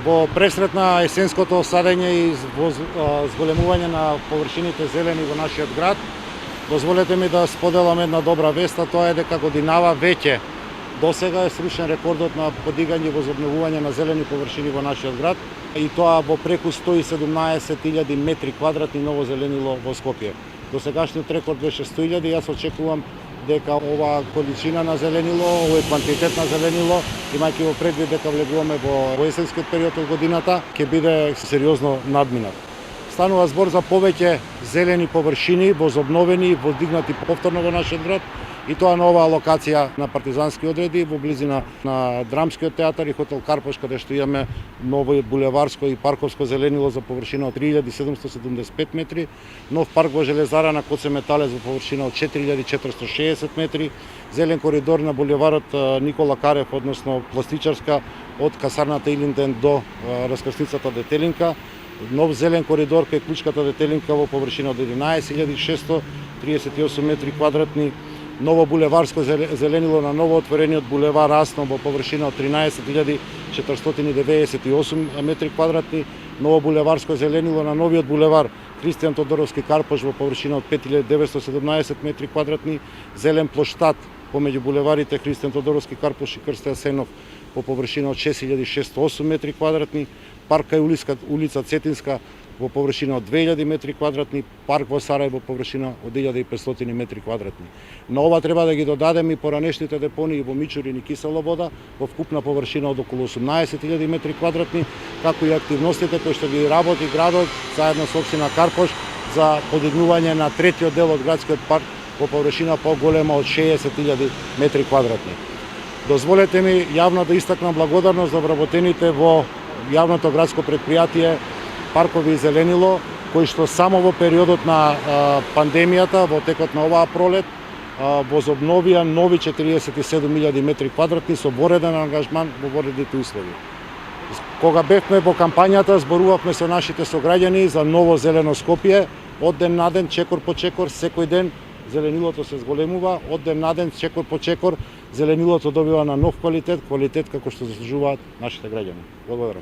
Во пресрет на есенското садење и зголемување на површините зелени во нашиот град, дозволете ми да споделам една добра вест, а тоа е дека годинава веќе досега е срушен рекордот на подигање и возобновување на зелени површини во нашиот град, и тоа во преку 117.000 метри квадратни ново зеленило во Скопје. Досегашниот рекорд беше 100.000 и јас очекувам дека оваа количина на зеленило, овој квантитет на зеленило, имајќи во предвид дека влегуваме во есенскиот период од годината, ќе биде сериозно надминат. Станува збор за повеќе зелени површини, возобновени и воздигнати повторно во нашиот град, и тоа на оваа локација на партизански одреди во близина на Драмскиот театар и хотел Карпош, каде што имаме ново булеварско и парковско зеленило за површина од 3775 метри, нов парк во Железара на Коце Металец во површина од 4460 метри, зелен коридор на булеварот Никола Карев, односно пластичарска од касарната Илинден до раскрсницата Детелинка, нов зелен коридор кај кучката Детелинка во површина од 11.638 метри квадратни, ново булеварско зеленило на ново отворениот булевар Асно во површина од 13.498 метри квадратни, ново булеварско зеленило на новиот булевар Кристијан Тодоровски Карпош во површина од 5.917 метри квадратни, зелен плоштад помеѓу булеварите Кристијан Тодоровски Карпош и Крстеј Асенов по површина од 6.608 метри квадратни, парк кај улица Цетинска во површина од 2000 метри квадратни, парк во Сарај во површина од 1500 метри квадратни. На ова треба да ги додадеме и поранешните депонии во Мичурин и Кисела вода во вкупна површина од околу 18.000 метри квадратни, како и активностите кои што ги работи градот заедно со општина Карпош за подигнување на третиот дел од градскиот парк во површина поголема од 60.000 метри квадратни. Дозволете ми јавно да истакнам благодарност за вработените во јавното градско предпријатие Паркови и зеленило, кои што само во периодот на пандемијата, во текот на оваа пролет, возобновија нови 47.000 метри квадратни со вореден ангажман во воредните услови. Кога бевме во кампањата, зборувавме со нашите сограѓани за ново зелено Скопје, од ден на ден, чекор по чекор, секој ден зеленилото се зголемува, од ден на ден, чекор по чекор, зеленилото добива на нов квалитет како што заслужуваат нашите граѓани. Благодарам.